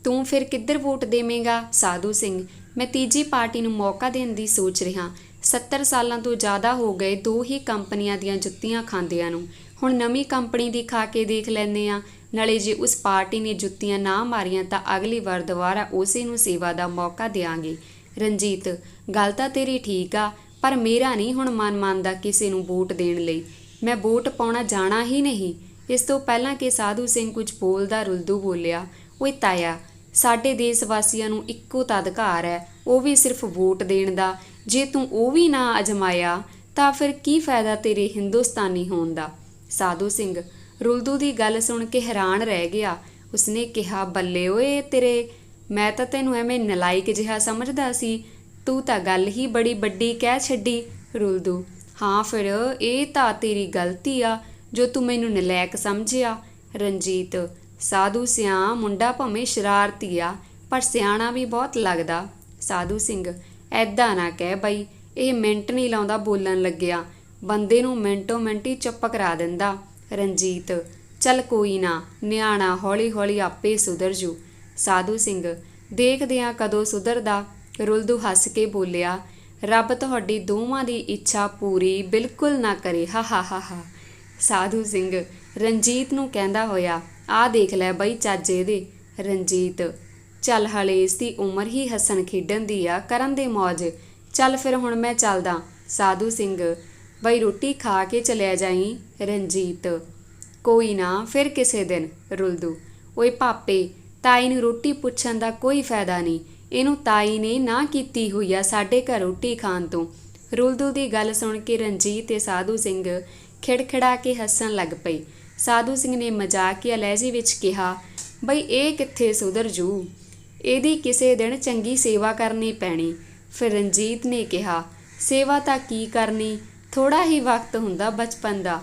ਤੂੰ ਫਿਰ ਕਿੱਧਰ ਵੋਟ ਦੇਵੇਂਗਾ? ਸਾਧੂ ਸਿੰਘ, ਮੈਂ ਤੀਜੀ ਪਾਰਟੀ ਨੂੰ ਮੌਕਾ ਦੇਣ ਦੀ ਸੋਚ ਰਿਹਾ। 70 ਸਾਲਾਂ ਤੋਂ ਜ਼ਿਆਦਾ ਹੋ ਗਏ 2 ਹੀ ਕੰਪਨੀਆਂ ਦੀਆਂ ਜੁੱਤੀਆਂ ਖਾਂਦਿਆਂ ਨੂੰ, ਹੁਣ ਨਵੀਂ ਕੰਪਨੀ ਦੀ ਖਾ ਕੇ ਦੇਖ ਲੈਂਦੇ ਹਾਂ। ਨਾਲੇ ਜੇ ਉਸ ਪਾਰਟੀ ਨੇ ਜੁੱਤੀਆਂ ਨਾ ਮਾਰੀਆਂ ਤਾਂ ਅਗਲੀ ਵਾਰ ਦੁਬਾਰਾ ਉਸੇ ਨੂੰ ਸੇਵਾ ਦਾ ਮੌਕਾ ਦਿਆਂਗੇ। ਰਣਜੀਤ, ਗੱਲ ਤਾਂ ਤੇਰੀ ਠੀਕ ਆ, ਪਰ ਮੇਰਾ ਨਹੀਂ ਹੁਣ ਮਨ ਮੰਨਦਾ ਕਿਸੇ ਨੂੰ ਵੋਟ ਦੇਣ ਲਈ। ਮੈਂ ਵੋਟ ਪਾਉਣਾ ਜਾਣਾ ਹੀ ਨਹੀਂ। ਇਸ ਤੋਂ ਪਹਿਲਾਂ ਕਿ ਸਾਧੂ ਸਿੰਘ ਕੁਝ ਬੋਲਦਾ, ਰੁਲਦੂ ਬੋਲਿਆ, ਓਏ ਤਾਇਆ, ਸਾਡੇ ਦੇਸ਼ ਵਾਸੀਆਂ ਨੂੰ ਇੱਕੋ ਤਾਂ ਅਧਿਕਾਰ ਹੈ, ਉਹ ਵੀ ਸਿਰਫ ਵੋਟ ਦੇਣ ਦਾ। ਜੇ ਤੂੰ ਉਹ ਵੀ ਨਾ ਅਜਮਾਇਆ ਤਾਂ ਫਿਰ ਕੀ ਫਾਇਦਾ ਤੇਰੇ ਹਿੰਦੁਸਤਾਨੀ ਹੋਣ ਦਾ? ਸਾਧੂ ਸਿੰਘ ਰੁਲਦੂ ਦੀ ਗੱਲ ਸੁਣ ਕੇ ਹੈਰਾਨ ਰਹਿ ਗਿਆ। ਉਸਨੇ ਕਿਹਾ, ਬੱਲੇ ਓਏ ਤੇਰੇ, ਮੈਂ ਤਾਂ ਤੈਨੂੰ ਐਵੇਂ ਨਲਾਇਕ ਜਿਹਾ ਸਮਝਦਾ ਸੀ, ਤੂੰ ਤਾਂ ਗੱਲ ਹੀ ਬੜੀ ਵੱਡੀ ਕਹਿ ਛੱਡੀ। रुलदू हाँ फिर ਇਹ ਤਾਂ ਤੇਰੀ ਗਲਤੀ ਆ ਜੋ ਤੂੰ ਮੈਨੂੰ ਨਲਾਇਕ ਸਮਝਿਆ। ਰਣਜੀਤ ਸਾਧੂ ਸਿਆਂ ਮੁੰਡਾ ਭਾਵੇਂ ਸ਼ਰਾਰਤੀ ਆ ਪਰ ਸਿਆਣਾ ਵੀ ਬਹੁਤ ਲੱਗਦਾ। ਸਾਧੂ ਸਿੰਘ ਐਦਾਂ ਨਾ ਕਹਿ ਬਈ, ਇਹ ਮਿੰਟ ਨਹੀਂ ਲਾਉਂਦਾ ਬੋਲਣ ਲੱਗਿਆ, ਬੰਦੇ ਨੂੰ ਮਿੰਟੋ ਮਿੰਟ ਹੀ ਚੁੱਪ ਕਰਾ ਦਿੰਦਾ। ਰਣਜੀਤ ਚੱਲ ਕੋਈ ਨਾ, ਨਿਆਣਾ ਹੌਲੀ ਹੌਲੀ ਆਪੇ ਸੁਧਰ ਜੂ। ਸਾਧੂ ਸਿੰਘ ਦੇਖਦੇ ਆ ਕਦੋਂ ਸੁਧਰਦਾ। ਰੁਲਦੂ ਹੱਸ ਕੇ ਬੋਲਿਆ ਰੱਬ ਤੁਹਾਡੀ ਦੋਵਾਂ ਦੀ ਇੱਛਾ ਪੂਰੀ ਬਿਲਕੁਲ ਨਾ ਕਰੇ, ਹਾ ਹਾ ਹਾ ਹਾ। ਸਾਧੂ ਸਿੰਘ ਰਣਜੀਤ ਨੂੰ ਕਹਿੰਦਾ ਹੋਇਆ ਆਹ ਦੇਖ ਲੈ ਬਈ ਚੱਜ ਇਹਦੇ। ਰਣਜੀਤ ਚੱਲ ਹਲੇ ਇਸ ਦੀ ਉਮਰ ਹੀ ਹੱਸਣ ਖੇਡਣ ਦੀ ਆ, ਕਰਨ ਦੇ ਮੌਜ। ਚੱਲ ਫਿਰ ਹੁਣ ਮੈਂ ਚੱਲਦਾ। ਸਾਧੂ ਸਿੰਘ ਬਈ ਰੋਟੀ ਖਾ ਕੇ ਚਲਿਆ ਜਾਈਂ। ਰਣਜੀਤ ਕੋਈ ਨਾ ਫਿਰ ਕਿਸੇ ਦਿਨ। ਰੁਲਦੂ ਓਏ ਪਾਪੇ, ਤਾਈ ਨੂੰ ਰੋਟੀ ਪੁੱਛਣ ਦਾ ਕੋਈ ਫਾਇਦਾ ਨਹੀਂ, ਇਹਨੂੰ ਤਾਈ ਨੇ ਨਾ ਕੀਤੀ ਹੋਈ ਆ ਸਾਡੇ ਘਰ ਰੋਟੀ ਖਾਣ ਤੋਂ। ਰੁਲਦੂ ਦੀ ਗੱਲ ਸੁਣ ਕੇ ਰਣਜੀਤ ਤੇ ਸਾਧੂ ਸਿੰਘ ਖਿੜਖਿੜਾ ਕੇ ਹੱਸਣ ਲੱਗ ਪਏ। ਸਾਧੂ ਸਿੰਘ ਨੇ ਮਜ਼ਾਕੀਆ ਲਹਿਜੇ ਵਿੱਚ ਕਿਹਾ ਬਈ ਇਹ ਕਿੱਥੇ ਸੁਧਰ ਜੂ, ਇਹਦੀ ਕਿਸੇ ਦਿਨ ਚੰਗੀ ਸੇਵਾ ਕਰਨੀ ਪੈਣੀ। ਫਿਰ ਰਣਜੀਤ ਨੇ ਕਿਹਾ ਸੇਵਾ ਤਾਂ ਕੀ ਕਰਨੀ, ਥੋੜਾ ਹੀ ਵਕਤ ਹੁੰਦਾ ਬਚਪਨ ਦਾ,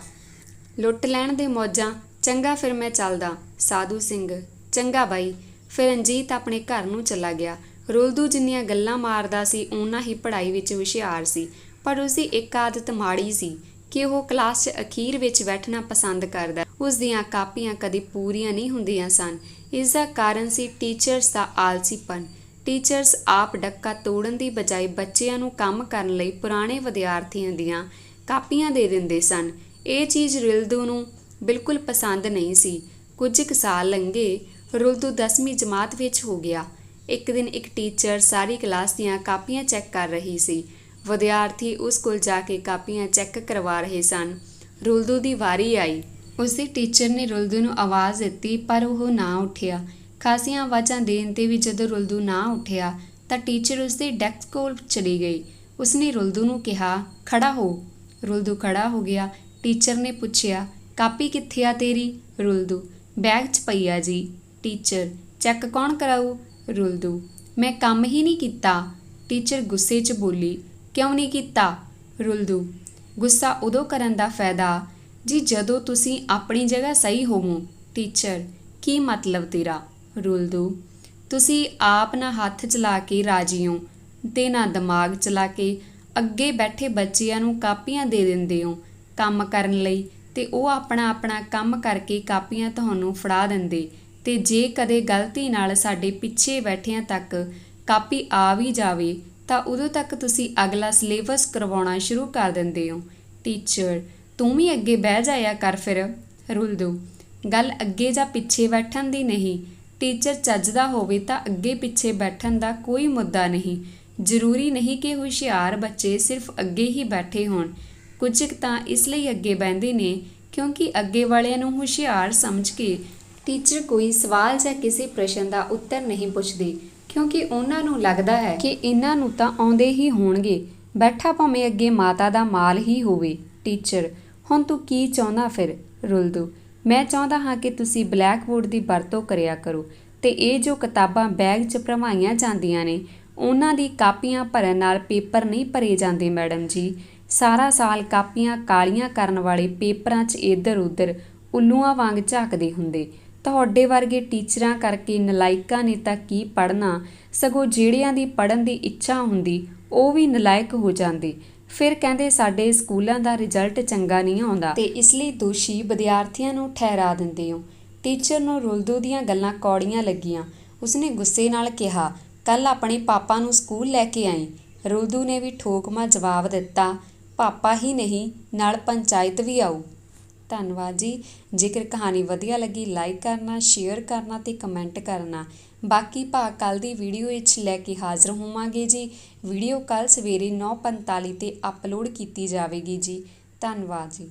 ਲੁੱਟ ਲੈਣ ਦੇ ਮੌਜਾਂ। ਚੰਗਾ ਫਿਰ ਮੈਂ ਚੱਲਦਾ। ਸਾਧੂ ਸਿੰਘ ਚੰਗਾ ਬਾਈ। ਫਿਰ ਰਣਜੀਤ ਆਪਣੇ ਘਰ ਨੂੰ ਚਲਾ ਗਿਆ। ਰੁਲਦੂ ਜਿੰਨੀਆਂ ਗੱਲਾਂ ਮਾਰਦਾ ਸੀ ਓਨਾ ਹੀ ਪੜ੍ਹਾਈ ਵਿੱਚ ਹੁਸ਼ਿਆਰ ਸੀ, ਪਰ ਉਸਦੀ ਇੱਕ ਆਦਤ ਮਾੜੀ ਸੀ ਕਿ ਉਹ ਕਲਾਸ 'ਚ ਅਖੀਰ ਵਿੱਚ ਬੈਠਣਾ ਪਸੰਦ ਕਰਦਾ। ਉਸ ਦੀਆਂ ਕਾਪੀਆਂ ਕਦੇ ਪੂਰੀਆਂ ਨਹੀਂ ਹੁੰਦੀਆਂ ਸਨ। ਇਸ ਦਾ ਕਾਰਨ ਸੀ ਟੀਚਰਸ ਦਾ ਆਲਸੀਪਨ। ਟੀਚਰਸ ਆਪ ਡੱਕਾ ਤੋੜਨ ਦੀ ਬਜਾਏ ਬੱਚਿਆਂ ਨੂੰ ਕੰਮ ਕਰਨ ਲਈ ਪੁਰਾਣੇ ਵਿਦਿਆਰਥੀਆਂ ਦੀਆਂ ਕਾਪੀਆਂ ਦੇ ਦਿੰਦੇ ਸਨ। ਇਹ ਚੀਜ਼ ਰੁਲਦੂ ਨੂੰ ਬਿਲਕੁਲ ਪਸੰਦ ਨਹੀਂ ਸੀ। ਕੁਝ ਕੁ ਸਾਲ ਲੰਘੇ। ਰੁਲਦੂ 10ਵੀਂ ਜਮਾਤ ਵਿੱਚ ਹੋ ਗਿਆ। ਇੱਕ ਦਿਨ ਇੱਕ ਟੀਚਰ ਸਾਰੀ ਕਲਾਸ ਦੀਆਂ ਕਾਪੀਆਂ ਚੈੱਕ ਕਰ ਰਹੀ ਸੀ। ਵਿਦਿਆਰਥੀ ਉਸ ਕੋਲ ਜਾ ਕੇ ਕਾਪੀਆਂ ਚੈੱਕ ਕਰਵਾ ਰਹੇ ਸਨ। ਰੁਲਦੂ ਦੀ ਵਾਰੀ ਆਈ। ਉਸਦੇ ਟੀਚਰ ਨੇ ਰੁਲਦੂ ਨੂੰ ਆਵਾਜ਼ ਦਿੱਤੀ ਪਰ ਉਹ ਨਾ ਉੱਠਿਆ। ਖਾਸੀਆਂ ਆਵਾਜ਼ਾਂ ਦੇਣ 'ਤੇ ਵੀ ਜਦੋਂ ਰੁਲਦੂ ਨਾ ਉੱਠਿਆ ਤਾਂ ਟੀਚਰ ਉਸਦੇ ਡੈਸਕ ਕੋਲ ਚਲੀ ਗਈ। ਉਸਨੇ ਰੁਲਦੂ ਨੂੰ ਕਿਹਾ ਖੜਾ ਹੋ। ਰੁਲਦੂ ਖੜਾ ਹੋ ਗਿਆ। ਟੀਚਰ ਨੇ ਪੁੱਛਿਆ ਕਾਪੀ ਕਿੱਥੇ ਆ ਤੇਰੀ? ਰੁਲਦੂ ਬੈਗ 'ਚ ਪਈ ਆ ਜੀ। ਟੀਚਰ ਚੈੱਕ ਕੌਣ ਕਰਾਊ? ਰੁਲਦੂ ਮੈਂ ਕੰਮ ਹੀ ਨਹੀਂ ਕੀਤਾ। ਟੀਚਰ ਗੁੱਸੇ 'ਚ ਬੋਲੀ ਕਿਉਂ ਨਹੀਂ ਕੀਤਾ? ਰੁਲਦੂ ਗੁੱਸਾ ਉਦੋਂ ਕਰਨ ਦਾ ਫਾਇਦਾ ਜੀ ਜਦੋਂ ਤੁਸੀਂ ਆਪਣੀ ਜਗ੍ਹਾ ਸਹੀ ਹੋਵੋ। ਟੀਚਰ ਕੀ ਮਤਲਬ ਤੇਰਾ? ਰੁਲਦੂ ਤੁਸੀਂ ਆਪ ਨਾ ਹੱਥ ਚਲਾ ਕੇ ਰਾਜੀ ਹੋ ਤੇ ਨਾ ਦਿਮਾਗ ਚਲਾ ਕੇ ਅੱਗੇ ਬੈਠੇ ਬੱਚਿਆਂ ਨੂੰ ਕਾਪੀਆਂ ਦੇ ਦਿੰਦੇ ਹੋ ਕੰਮ ਕਰਨ ਲਈ, ਤੇ ਉਹ ਆਪਣਾ ਆਪਣਾ ਕੰਮ ਕਰਕੇ ਕਾਪੀਆਂ ਤੁਹਾਨੂੰ ਫੜਾ ਦਿੰਦੇ, ਤੇ ਜੇ ਕਦੇ ਗਲਤੀ ਨਾਲ ਸਾਡੇ ਪਿੱਛੇ ਬੈਠਿਆਂ ਤੱਕ ਕਾਪੀ ਆ ਵੀ ਜਾਵੇ ਤਾਂ ਉਦੋਂ ਤੱਕ ਤੁਸੀਂ ਅਗਲਾ ਸਿਲੇਬਸ ਕਰਵਾਉਣਾ ਸ਼ੁਰੂ ਕਰ ਦਿੰਦੇ ਹੋ। ਟੀਚਰ ਤੂੰ ਵੀ ਅੱਗੇ ਬਹਿ ਜਾਇਆ ਕਰ ਫਿਰ। ਰੁਲਦੂ ਗੱਲ ਅੱਗੇ ਜਾਂ ਪਿੱਛੇ ਬੈਠਣ ਦੀ ਨਹੀਂ, ਟੀਚਰ ਚੱਜਦਾ ਹੋਵੇ ਤਾਂ ਅੱਗੇ ਪਿੱਛੇ ਬੈਠਣ ਦਾ ਕੋਈ ਮੁੱਦਾ ਨਹੀਂ। ਜ਼ਰੂਰੀ ਨਹੀਂ ਕਿ ਹੁਸ਼ਿਆਰ ਬੱਚੇ ਸਿਰਫ ਅੱਗੇ ਹੀ ਬੈਠੇ ਹੋਣ। ਕੁਝ ਤਾਂ ਇਸ ਲਈ ਅੱਗੇ ਬਹਿੰਦੇ ਨੇ ਕਿਉਂਕਿ ਅੱਗੇ ਵਾਲਿਆਂ ਨੂੰ ਹੁਸ਼ਿਆਰ ਸਮਝ ਕੇ ਟੀਚਰ ਕੋਈ ਸਵਾਲ ਜਾਂ ਕਿਸੇ ਪ੍ਰਸ਼ਨ ਦਾ ਉੱਤਰ ਨਹੀਂ ਪੁੱਛਦੇ, ਕਿਉਂਕਿ ਉਹਨਾਂ ਨੂੰ ਲੱਗਦਾ ਹੈ ਕਿ ਇਹਨਾਂ ਨੂੰ ਤਾਂ ਆਉਂਦੇ ਹੀ ਹੋਣਗੇ, ਬੈਠਾ ਭਾਵੇਂ ਅੱਗੇ ਮਾਤਾ ਦਾ ਮਾਲ ਹੀ ਹੋਵੇ। ਟੀਚਰ ਹੁਣ ਤੂੰ ਕੀ ਚਾਹੁੰਦਾ ਫਿਰ? ਰੁਲਦੂ ਮੈਂ ਚਾਹੁੰਦਾ ਹਾਂ ਕਿ ਤੁਸੀਂ ਬਲੈਕ ਬੋਰਡ ਦੀ ਵਰਤੋਂ ਕਰਿਆ ਕਰੋ, ਤੇ ਇਹ ਜੋ ਕਿਤਾਬਾਂ ਬੈਗ 'ਚ ਭਰਵਾਈਆਂ ਜਾਂਦੀਆਂ ਨੇ ਉਹਨਾਂ ਦੀ ਕਾਪੀਆਂ ਭਰਨ ਨਾਲ ਪੇਪਰ ਨਹੀਂ ਭਰੇ ਜਾਂਦੇ ਮੈਡਮ ਜੀ। ਸਾਰਾ ਸਾਲ ਕਾਪੀਆਂ ਕਾਲੀਆਂ ਕਰਨ ਵਾਲੇ ਪੇਪਰਾਂ 'ਚ ਇੱਧਰ ਉੱਧਰ ਉੱਲੂਆਂ ਵਾਂਗ ਝਾਕਦੇ ਹੁੰਦੇ। ਤੁਹਾਡੇ ਵਰਗੇ ਟੀਚਰਾਂ ਕਰਕੇ ਨਲਾਇਕਾਂ ਨੇ ਤਾਂ ਕੀ ਪੜ੍ਹਨਾ, ਸਗੋਂ ਜਿਹੜਿਆਂ ਦੀ ਪੜ੍ਹਨ ਦੀ ਇੱਛਾ ਹੁੰਦੀ ਉਹ ਵੀ ਨਲਾਇਕ ਹੋ ਜਾਂਦੇ। ਫਿਰ ਕਹਿੰਦੇ ਸਾਡੇ ਸਕੂਲਾਂ ਦਾ ਰਿਜ਼ਲਟ ਚੰਗਾ ਨਹੀਂ ਆਉਂਦਾ ਤੇ ਇਸ ਲਈ ਦੋਸ਼ੀ ਵਿਦਿਆਰਥੀਆਂ ਨੂੰ ਠਹਿਰਾ ਦਿੰਦੇ ਹੋ। ਟੀਚਰ ਨੂੰ ਰੁਲਦੂ ਦੀਆਂ ਗੱਲਾਂ ਕੌੜੀਆਂ ਲੱਗੀਆਂ। ਉਸਨੇ ਗੁੱਸੇ ਨਾਲ ਕਿਹਾ ਕੱਲ ਆਪਣੇ ਪਾਪਾ ਨੂੰ ਸਕੂਲ ਲੈ ਕੇ ਆਈ। ਰੁਲਦੂ ਨੇ ਵੀ ਠੋਕਮਾ ਜਵਾਬ ਦਿੱਤਾ ਪਾਪਾ ਹੀ ਨਹੀਂ ਨਾਲ ਪੰਚਾਇਤ ਵੀ ਆਊ। ਧੰਨਵਾਦ ਜੀ। ਜੇਕਰ ਕਹਾਣੀ ਵਧੀਆ ਲੱਗੀ ਲਾਈਕ ਕਰਨਾ, ਸ਼ੇਅਰ ਕਰਨਾ ਤੇ ਕਮੈਂਟ ਕਰਨਾ। ਬਾਕੀ ਭਾਗ ਕੱਲ੍ਹ ਦੀ ਵੀਡੀਓ ਵਿੱਚ ਲੈ ਕੇ ਹਾਜ਼ਰ ਹੋਵਾਂਗੇ ਜੀ। ਵੀਡੀਓ ਕੱਲ੍ਹ ਸਵੇਰੇ 9:45 'ਤੇ ਅਪਲੋਡ ਕੀਤੀ ਜਾਵੇਗੀ ਜੀ। ਧੰਨਵਾਦ ਜੀ।